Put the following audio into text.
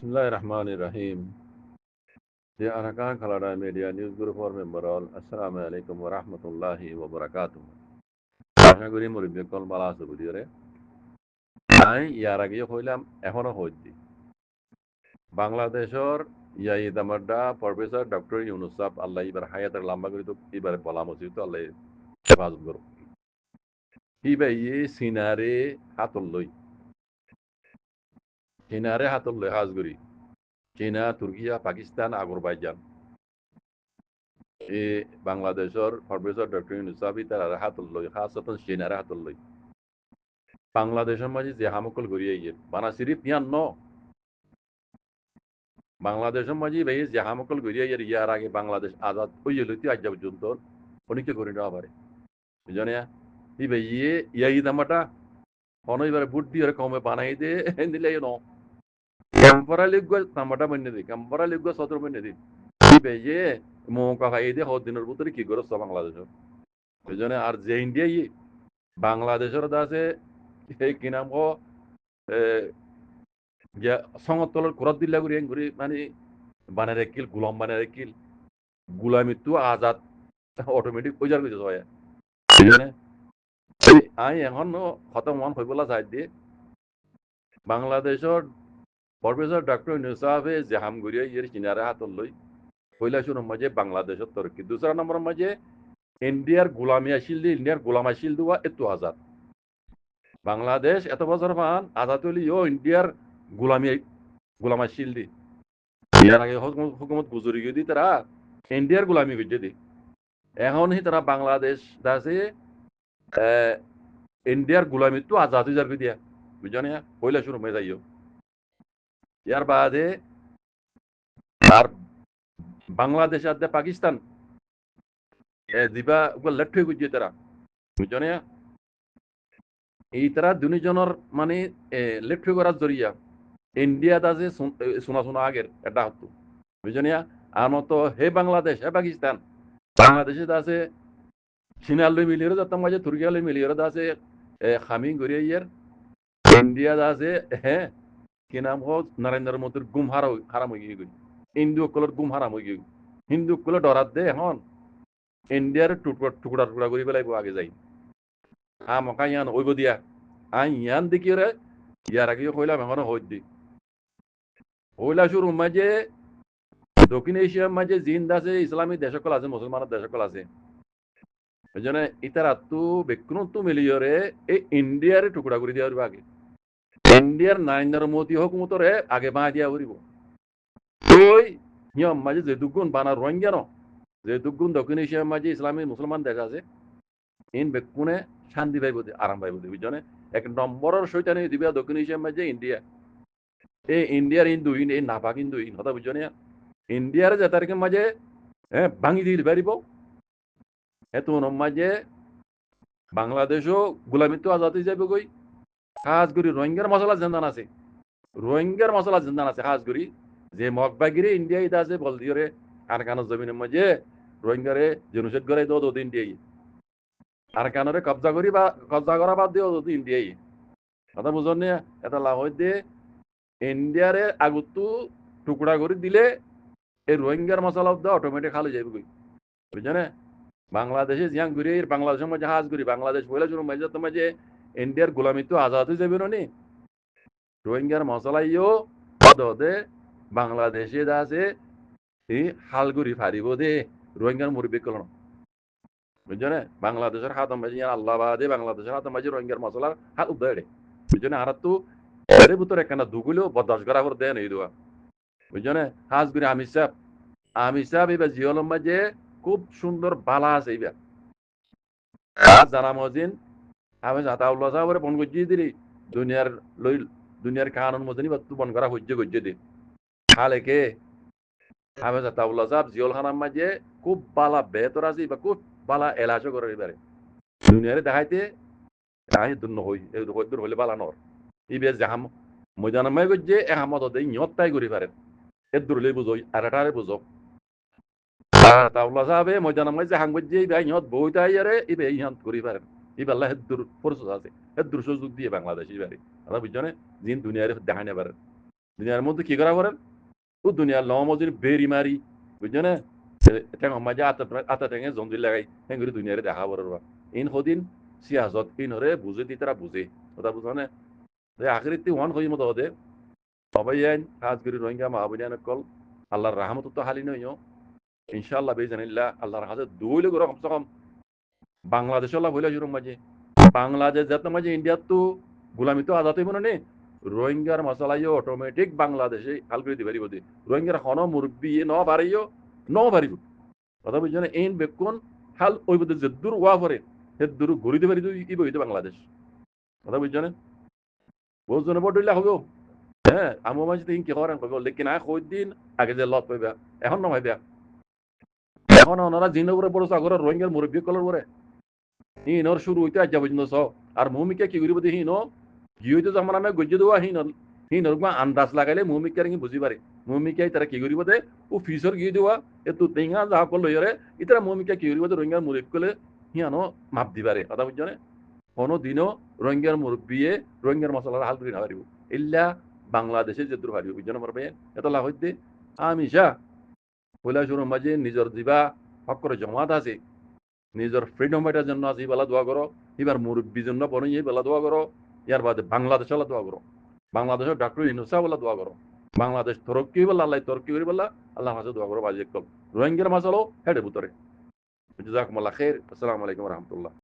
Bismillahirrahmanirrahim. The Arakan Kalada Media News Group for Memberall. Assalamu alaikum wa rahmatullahi wa barakatuh. আশা করি মুরব্বী call ভালো আছে বুঝিয়ে আমি ইয়ার আগে হইলাম এখনো হইছি বাংলাদেশের ইয়াই দামারডা প্রফেসর ডক্টর ইউনুস সাহেব আল্লাহ এবার হায়াতের লম্বা করে তো এবারে বলা উচিত আল্লাহ হেফাজত করো ইবাই সিনারে হাতল লই হাজগুড়ি চীনা তুর্কিয়া পাকিস্তান আগরবাইজান এ বাংলাদেশের প্রফেসর ডক্টর ইউনুস সাহেব তার হাতল লই খাসতন সিনারে হাতল লই বাংলাদেশের মাঝে যে হামকল গড়িয়ে গিয়ে বানা সিরিফ ইয়ান ন বাংলাদেশের মাঝে ভাই যে হামকল গড়িয়ে গিয়ে ইয়ার আগে বাংলাদেশ আজাদ ওই লইতে আজ পর্যন্ত অনেকে করে নেওয়া পারে বুঝনে ই ভাই ইয়াই দামাটা অনইবারে বুট দিয়ে কমে বানাই দে দিলে ন ক্যাম্পারা লিগ তামাটা বন্যে দি ক্যাম্পারা লিগ সতর বন্যে দি ই ভাই মৌকা খাই দে হদ দিনের ভিতরে কি করছ বাংলাদেশের বুঝনে আর যে ইন্ডিয়া বাংলাদেশের দাসে সেই কি নাম যে সংগতলের কুরাত দিল্লা ঘুরি মানে বানায় রাখিল গুলাম বানায় রাখিল গুলামিত্ব আজাদ অটোমেটিক পয়সার কিছু হয় বুঝলে আমি এখন খতম ওয়ান হইবলা চাই দিয়ে বাংলাদেশের প্রফেসর ডক্টর ইউনুস সাহেবে যে হামগুড়িয়া ইয়ের কিনারে হাতল লই পয়লা শুরুর মাঝে বাংলাদেশের তরকি দুসরা নম্বরের মাঝে ইন্ডিয়ার গোলাম আসিল দেওয়া এত আজাদ বাংলাদেশ এত বছর পান আজাদ হলি ইন্ডিয়ার গোলাম আসিল দি ইয়ার আগে হুকুমত গুজরি গিয়ে দি তারা ইন্ডিয়ার গোলামি করছে দি এখন তারা বাংলাদেশ দাসে ইন্ডিয়ার গোলামি তো আজাদ হয়ে যাবে দিয়া বুঝছো না পয়লা শুরু হয়ে যাইও ইয়ার বাদে আর বাংলাদেশ আর পাকিস্তান দিবা লেট হয়ে গুজিয়ে তারা বুঝছো না এই তারা দুজনের মানে লেট হয়ে করার জরিয়া ইন্ডিয়া দাসে শোনা আগের এটা হতো বুঝছো না আর মতো হে বাংলাদেশ হে পাকিস্তান বাংলাদেশে আছে চীনালই মিলিয়ে যাতাম মাঝে তুর্কিয়ালই মিলিয়ে আছে খামি গড়িয়ে ইয়ার ইন্ডিয়া আছে হ্যাঁ কি নাম হোক নরেন্দ্র মোদীর গুম হারাম হয়ে গিয়ে হিন্দু সকলের গুম হারাম হয়ে গিয়ে হিন্দু সকলে ডরাত দে এখন ইন্ডিয়ার টুকরা টুকরা করে পেলাইব আগে যাই মকা ইয়ান ওইব দিয়া ইয়ান দেখি রে ইয়ার আগে কইলাম এখনো হই দি হইলা শুরু মাঝে দক্ষিণ এশিয়ার মাঝে জিন্দ আছে ইসলামী দেশ সকল আছে মুসলমানের দেশ সকল আছে ওই জন্য ইতারা তো বেকুন তো মিলিয়রে এই ইন্ডিয়ার টুকরা করে দিয়া আগে ইন্ডিয়ার নরেন্দ্র মোদী হুকুমতরে আগে বাঁ দিয়া উড়িব ওই নিয়ম মাঝে যে দুগুণ বানা রোহিঙ্গা ন যে দুগুণ দক্ষিণ এশিয়ার মাঝে ইসলামী মুসলমান দেশ আছে ইন বেকুনে শান্তি পাইব আরাম পাইব বুঝছনে এক নম্বরের শৈতানি দিবে দক্ষিণ এশিয়ার মাঝে ইন্ডিয়া এই ইন্ডিয়ার হিন্দু এই নাপাক হিন্দু কথা বুঝছনে ইন্ডিয়ার যে তারিখের মাঝে ভাঙি দিল পারিব এত মাঝে বাংলাদেশও গোলামিত্ব আজাদ হয়ে যাবে গই খাস করি রোহিঙ্গার মশলা জিন্দান আছে খাস করি যে মগবাগিরি ইন্ডিয়া ইদা আছে বল দিয়ে আর কানো জমিনের মাঝে রোহিঙ্গারে জেনোসাইড করে দো ইন্ডিয়াই আর কানরে কবজা করা বাদ দিয়ে দো ইন্ডিয়াই কথা বুঝন না এটা লাভ দিয়ে ইন্ডিয়ারে আগতো টুকরা করে দিলে এই রোহিঙ্গার মশলা অটোমেটিক খালি যাবে গই বুঝছেন বাংলাদেশে জিয়াং ঘুরে বাংলাদেশের মাঝে হাজ ঘুরি বাংলাদেশ বলে শুরু মাঝে তোমার যে ইন্ডিয়ার গোলামি তো আজাদ হয়ে যাবে নি রোহিঙ্গার মশলাইও দে বাংলাদেশে আছে এই হালগুড়ি ফারিব দে রোহিঙ্গার মুরব্বী কলন বুঝছেন বাংলাদেশের হাত মাঝে আল্লাহ বাদে বাংলাদেশের হাত মাঝে রোহিঙ্গার মশলার হাত উদ্ধারে বুঝছেন আর তো এর ভিতরে একখানা দুগুলেও বদাস করা করে দেয় নেই দেওয়া বুঝছেন হাজ ঘুরি আমি সাহেব এবার জিওলম মাঝে খুব সুন্দর বালা আছে এইবার জানা মজিন আমি আতাউল্লাহ সাহেবের ফোন করছি দিলি দুনিয়ার কানুন মজিনি বা তু বন করা হজ্য দি হালেকে আমি আতাউল্লাহ সাহেব জিওল খানার মাঝে খুব বালা বেতর আছে বা খুব বালা এলাচও করে এবারে দুনিয়ারে দেখাইতে আমি দুর্ন হইলে বালা নর ইবে জাহাম ময়দান মাই গজ্জে এহামত দেই নিয়ত তাই করি পারেন এর দূরলে বুঝই আর এটারে বুঝো তাউল্লাহ সাহেবে ময়দান মাঝে হাঙ্গজ্জে ইবে নিয়ত বইতাই আরে ইবে ইহান করি পারেন ইবাল্লাহ হেদ্দুর ফরস আছে হেদ্দুর সুযোগ দিয়ে বাংলাদেশ ইবারে কথা বুঝছো না জিন দুনিয়ারে দেখাই নেবার দুনিয়ার মধ্যে কি করা করেন ও দুনিয়ার লমজির বেরি মারি বুঝছো না ঠেঙ মাঝে আতা ঠেঙে জন্দি লাগাই হেঙ্গুরি দুনিয়ারে দেখা বড় ইন সদিন সিয়াসত ইন হরে বুঝে দি তারা বুঝে কথা বুঝো না আখরিতে ওয়ান হই মতো হদে সবাই আইন হাজগুরি রোহিঙ্গা মাহবুলিয়ান কল আল্লাহর রাহমত তো হালি নইও ইনশাআল্লাহ বেজানিল্লাহ আল্লাহর হাতে দুইলে করে কমসে কম বাংলাদেশ আল্লাহ হইলে জুরুম মাঝে বাংলাদেশ যাতে মাঝে ইন্ডিয়ার তো গুলামি তো আজাদ হইব না রোহিঙ্গার মশালাইও অটোমেটিক বাংলাদেশে হাল করে দিবারিব দি রোহিঙ্গার হন মুরব্বী ন পারিও ন পারিব কথা বুঝছো না এইন বেকুন হাল ওই বদে যে দূর ওয়া পরে সে দূর ঘুরিতে পারি ইব হইতে বাংলাদেশ কথা বুঝছো না বহুত জনে বড় হইলে হবে হ্যাঁ আমার মাঝে তিন কি করেন কইব লেকিন কই দিন আগে যে লত পাইবা এখন ন ভাইবা এখন ওনারা জিনের উপরে বড় সাগর রোহিঙ্গার মুরব্বী কলর পরে হিনর শুরু হইতে আজ পর্যন্ত স আর মুমিকে কি করিব দি হিন কি হইতে যেমন আমি গজ্য দেওয়া হিনর আন্দাজ লাগাইলে মুমিকে কি বুঝি পারে মুমিকে তারা কি করিব দে ও ফিসর গিয়ে দেওয়া এতু টেঙা যা কল লইরে ইতারা মুমিকে কি করিব দে রোহিঙ্গার মুরব্বী কলে হিয়ানো মাপ দিবারে কথা বুঝছনে কোনো দিনও রোহিঙ্গার মুরব্বিয়ে রোহিঙ্গার মশলার হাল করি না পারিব ইল্লা বাংলাদেশে যে দূর পারিব বুঝছনে মরবে এত লাভ হইতে আমি যা পয়লা শুরু মাঝে নিজের দিবা হকরে জমাত আছে নিজের ফ্রিডম এটার জন্য আছে বেলা দোয়া করো এবার মুরব্বীর জন্য বনে বেলা দোয়া করো ইয়ার বাদে বাংলাদেশ বেলা দোয়া করো বাংলাদেশের ডক্টর ইনুসা বেলা দোয়া করো বাংলাদেশ তরক্কি বলা আল্লাহ তরক্কি করি বলা আল্লাহ মাসে দোয়া করো বাজে কল রোহিঙ্গার মাসালো হেডে ভিতরে জাজাকুমুল্লাহ খের আসসালামু আলাইকুম রহমতুল্লাহ